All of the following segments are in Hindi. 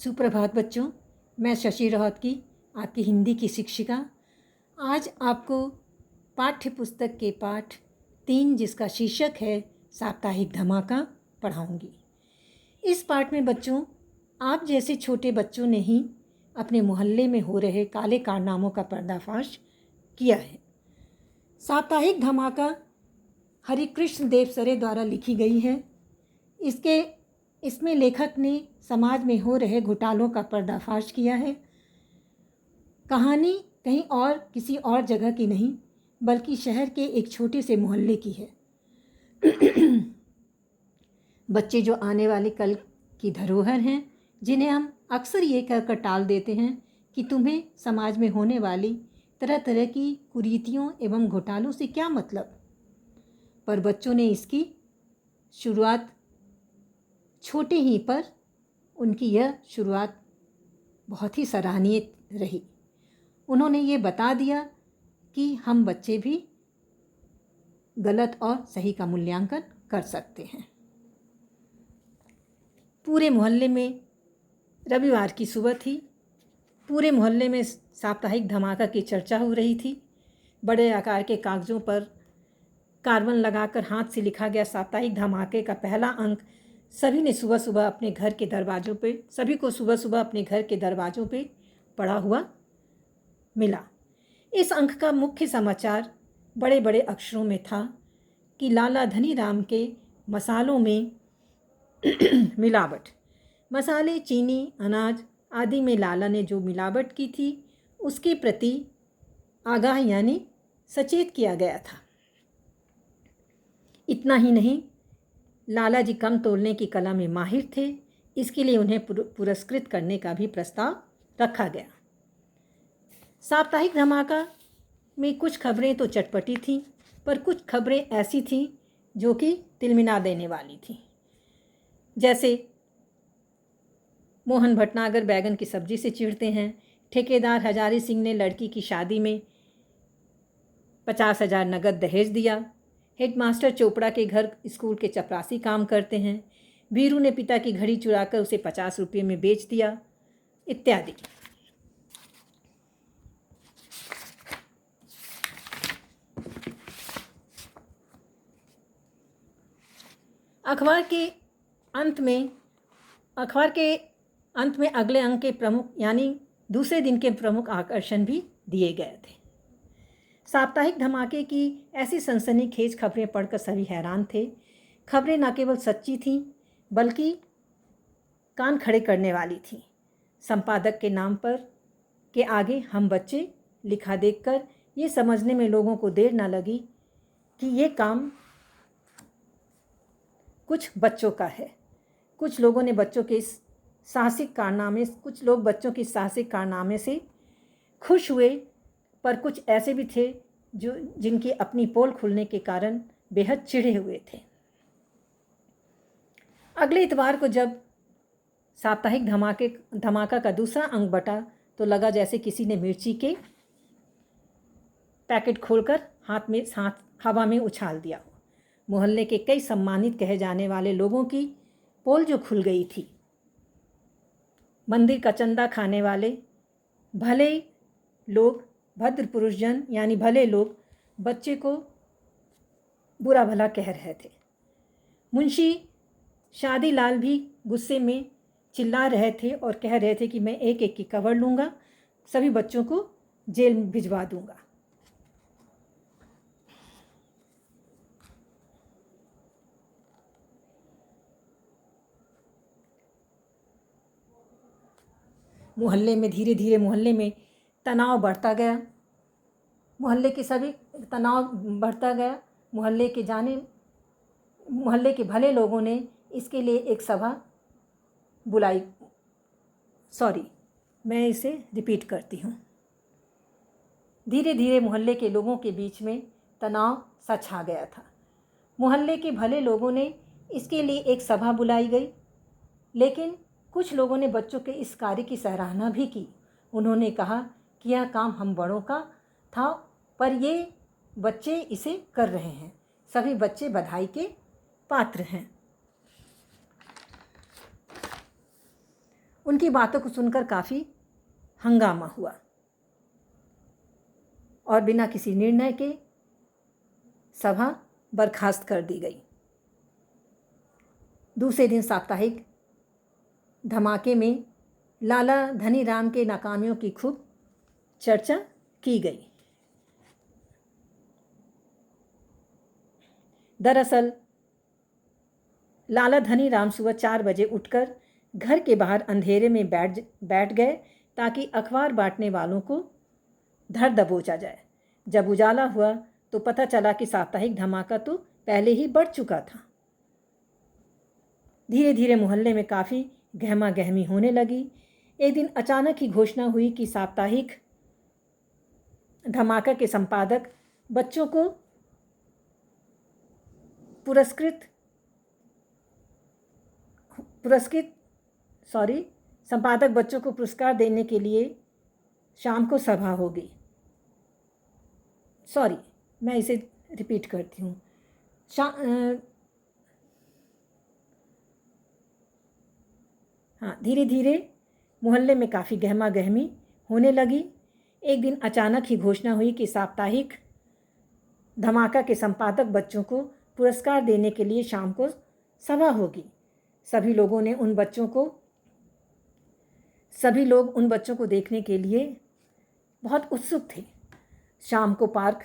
सुप्रभात बच्चों, मैं शशि राहत की आपकी हिंदी की शिक्षिका आज आपको पाठ्य पुस्तक के पाठ 3 जिसका शीर्षक है साप्ताहिक धमाका पढ़ाऊंगी। इस पाठ में बच्चों आप जैसे छोटे बच्चों ने ही अपने मोहल्ले में हो रहे काले कारनामों का पर्दाफाश किया है। साप्ताहिक धमाका हरिकृष्ण देव सरे द्वारा लिखी गई है। इसमें लेखक ने समाज में हो रहे घोटालों का पर्दाफाश किया है। कहानी कहीं और किसी और जगह की नहीं बल्कि शहर के एक छोटे से मोहल्ले की है। बच्चे जो आने वाले कल की धरोहर हैं, जिन्हें हम अक्सर ये कहकर टाल देते हैं कि तुम्हें समाज में होने वाली तरह तरह की कुरीतियों एवं घोटालों से क्या मतलब, पर बच्चों ने इसकी शुरुआत छोटे ही पर उनकी यह शुरुआत बहुत ही सराहनीय रही। उन्होंने ये बता दिया कि हम बच्चे भी गलत और सही का मूल्यांकन कर सकते हैं। पूरे मोहल्ले में रविवार की सुबह थी। पूरे मोहल्ले में साप्ताहिक धमाका की चर्चा हो रही थी। बड़े आकार के कागज़ों पर कार्बन लगाकर हाथ से लिखा गया साप्ताहिक धमाके का पहला अंक सभी को सुबह सुबह अपने घर के दरवाज़ों पे पड़ा हुआ मिला। इस अंक का मुख्य समाचार बड़े बड़े अक्षरों में था कि लाला धनीराम के मसालों में मिलावट। मसाले, चीनी, अनाज आदि में लाला ने जो मिलावट की थी उसके प्रति आगाह यानी सचेत किया गया था। इतना ही नहीं, लाला जी कम तोलने की कला में माहिर थे, इसके लिए उन्हें पुरस्कृत करने का भी प्रस्ताव रखा गया। साप्ताहिक धमाका में कुछ खबरें तो चटपटी थीं, पर कुछ खबरें ऐसी थीं जो कि तिलमिला देने वाली थीं। जैसे मोहन भटनागर बैगन की सब्जी से चिढ़ते हैं, ठेकेदार हजारी सिंह ने लड़की की शादी में 50,000 नगद दहेज दिया, हेडमास्टर चोपड़ा के घर स्कूल के चपरासी काम करते हैं, वीरू ने पिता की घड़ी चुराकर उसे 50 रुपये में बेच दिया, इत्यादि। अखबार के अंत में अगले अंक के प्रमुख यानी दूसरे दिन के प्रमुख आकर्षण भी दिए गए थे। साप्ताहिक धमाके की ऐसी सनसनीखेज खबरें पढ़कर सभी हैरान थे। खबरें न केवल सच्ची थीं बल्कि कान खड़े करने वाली थीं। संपादक के नाम पर के आगे हम बच्चे लिखा देखकर ये समझने में लोगों को देर न लगी कि ये काम कुछ बच्चों का है। कुछ लोग बच्चों के साहसिक कारनामे से खुश हुए, पर कुछ ऐसे भी थे जिनकी अपनी पोल खुलने के कारण बेहद चिढ़े हुए थे। अगले इतवार को जब साप्ताहिक धमाका का दूसरा अंक बटा तो लगा जैसे किसी ने मिर्ची के पैकेट खोलकर हवा में उछाल दिया हो। मोहल्ले के कई सम्मानित कहे जाने वाले लोगों की पोल जो खुल गई थी। मंदिर का चंदा खाने वाले भले लोग, भद्र पुरुषजन यानी भले लोग बच्चे को बुरा भला कह रहे थे। मुंशी शादीलाल भी गुस्से में चिल्ला रहे थे और कह रहे थे कि मैं एक एक की कवर लूँगा, सभी बच्चों को जेल में भिजवा दूँगा। धीरे धीरे मोहल्ले में तनाव बढ़ता गया। मोहल्ले के भले लोगों ने इसके लिए एक सभा बुलाई। मैं इसे रिपीट करती हूँ। धीरे धीरे मोहल्ले के लोगों के बीच में तनाव सा छा गया था। मोहल्ले के भले लोगों ने इसके लिए एक सभा बुलाई गई, लेकिन कुछ लोगों ने बच्चों के इस कार्य की सराहना भी की। उन्होंने कहा कि यह काम हम बड़ों का था, पर ये बच्चे इसे कर रहे हैं। सभी बच्चे बधाई के पात्र हैं। उनकी बातों को सुनकर काफ़ी हंगामा हुआ और बिना किसी निर्णय के सभा बर्खास्त कर दी गई। दूसरे दिन साप्ताहिक धमाके में लाला धनीराम के नाकामियों की खूब चर्चा की गई। दरअसल लाला धनीराम सुबह 4 बजे उठकर घर के बाहर अंधेरे में बैठ गए ताकि अखबार बांटने वालों को धर दबोचा जाए। जब उजाला हुआ तो पता चला कि साप्ताहिक धमाका तो पहले ही बढ़ चुका था। धीरे धीरे मोहल्ले में काफ़ी गहमा गहमी होने लगी। एक दिन अचानक ही घोषणा हुई कि साप्ताहिक धमाका के संपादक बच्चों को संपादक बच्चों को पुरस्कार देने के लिए शाम को सभा होगी। मैं इसे रिपीट करती हूँ। धीरे धीरे मोहल्ले में काफ़ी गहमा गहमी होने लगी। एक दिन अचानक ही घोषणा हुई कि साप्ताहिक धमाका के संपादक बच्चों को पुरस्कार देने के लिए शाम को सभा होगी। सभी लोग उन बच्चों को देखने के लिए बहुत उत्सुक थे। शाम को पार्क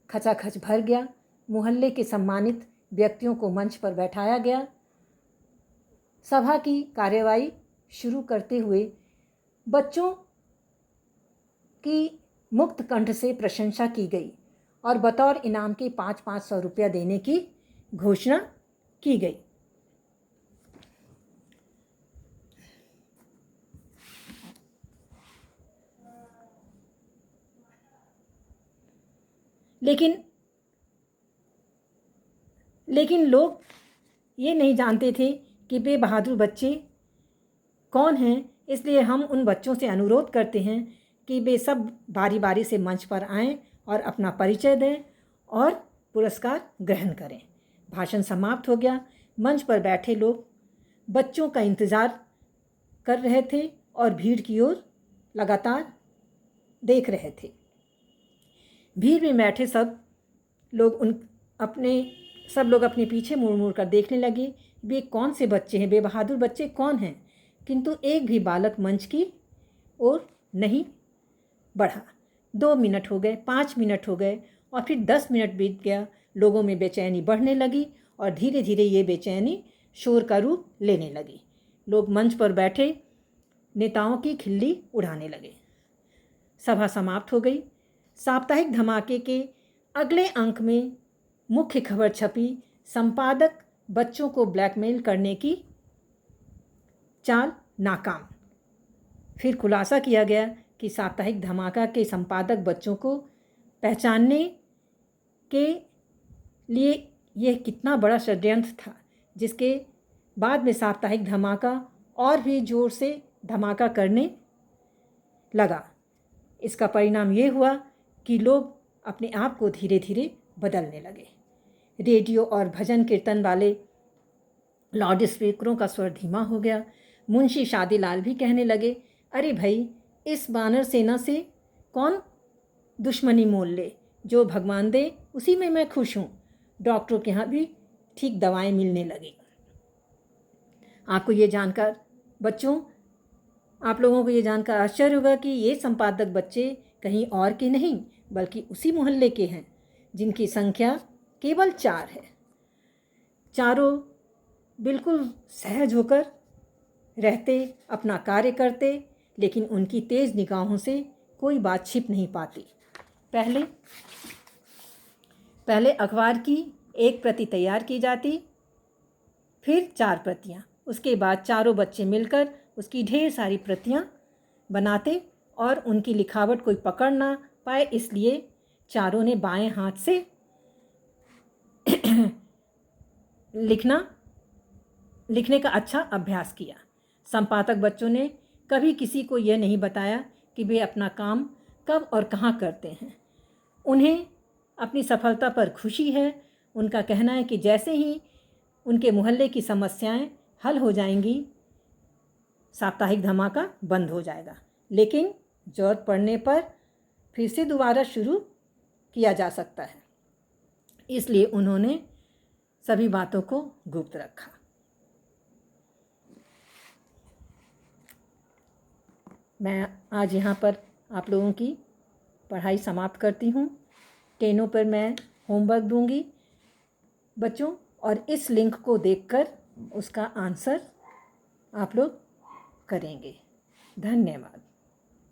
खचाखच भर गया। मोहल्ले के सम्मानित व्यक्तियों को मंच पर बैठाया गया। सभा की कार्यवाही शुरू करते हुए बच्चों की मुक्त कंठ से प्रशंसा की गई और बतौर इनाम के 500 रुपया देने की घोषणा की गई। लेकिन लोग ये नहीं जानते थे कि वे बहादुर बच्चे कौन हैं, इसलिए हम उन बच्चों से अनुरोध करते हैं कि वे सब बारी बारी से मंच पर आएं और अपना परिचय दें और पुरस्कार ग्रहण करें। भाषण समाप्त हो गया। मंच पर बैठे लोग बच्चों का इंतज़ार कर रहे थे और भीड़ की ओर लगातार देख रहे थे। भीड़ में बैठे सब लोग अपने पीछे मुड़ मुड़ कर देखने लगे। वे कौन से बच्चे हैं, बेबहादुर बच्चे कौन हैं? किंतु एक भी बालक मंच की ओर नहीं बढ़ा। 2 मिनट हो गए, 5 मिनट हो गए और फिर 10 मिनट बीत गया। लोगों में बेचैनी बढ़ने लगी और धीरे धीरे ये बेचैनी शोर का रूप लेने लगी। लोग मंच पर बैठे नेताओं की खिल्ली उड़ाने लगे। सभा समाप्त हो गई। साप्ताहिक धमाके के अगले अंक में मुख्य खबर छपी, संपादक बच्चों को ब्लैकमेल करने की चाल नाकाम। फिर खुलासा किया गया कि साप्ताहिक धमाका के संपादक बच्चों को पहचानने के लिए यह कितना बड़ा षड्यंत्र था, जिसके बाद में साप्ताहिक धमाका और भी ज़ोर से धमाका करने लगा। इसका परिणाम ये हुआ कि लोग अपने आप को धीरे धीरे बदलने लगे। रेडियो और भजन कीर्तन वाले लाउड स्पीकरों का स्वर धीमा हो गया। मुंशी शादीलाल भी कहने लगे, अरे भाई, इस बानर सेना से कौन दुश्मनी मोल ले, जो भगवान दे उसी में मैं खुश हूँ। डॉक्टरों के यहाँ भी ठीक दवाएं मिलने लगी। आपको ये जानकर बच्चों, आप लोगों को ये जानकर आश्चर्य होगा कि ये संपादक बच्चे कहीं और के नहीं बल्कि उसी मोहल्ले के हैं, जिनकी संख्या केवल 4 है। चारों बिल्कुल सहज होकर रहते, अपना कार्य करते, लेकिन उनकी तेज़ निगाहों से कोई बात छिप नहीं पाती। पहले अखबार की एक प्रति तैयार की जाती, फिर 4 प्रतियाँ, उसके बाद चारों बच्चे मिलकर उसकी ढेर सारी प्रतियाँ बनाते और उनकी लिखावट कोई पकड़ ना पाए, इसलिए चारों ने बाएं हाथ से लिखने का अच्छा अभ्यास किया। संपादक बच्चों ने कभी किसी को यह नहीं बताया कि वे अपना काम कब और कहाँ करते हैं। उन्हें अपनी सफलता पर खुशी है। उनका कहना है कि जैसे ही उनके मोहल्ले की समस्याएं हल हो जाएंगी, साप्ताहिक धमाका बंद हो जाएगा, लेकिन ज़रूरत पड़ने पर फिर से दोबारा शुरू किया जा सकता है। इसलिए उन्होंने सभी बातों को गुप्त रखा। मैं आज यहाँ पर आप लोगों की पढ़ाई समाप्त करती हूँ। टेनों पर मैं होमवर्क दूंगी बच्चों, और इस लिंक को देखकर उसका आंसर आप लोग करेंगे। धन्यवाद।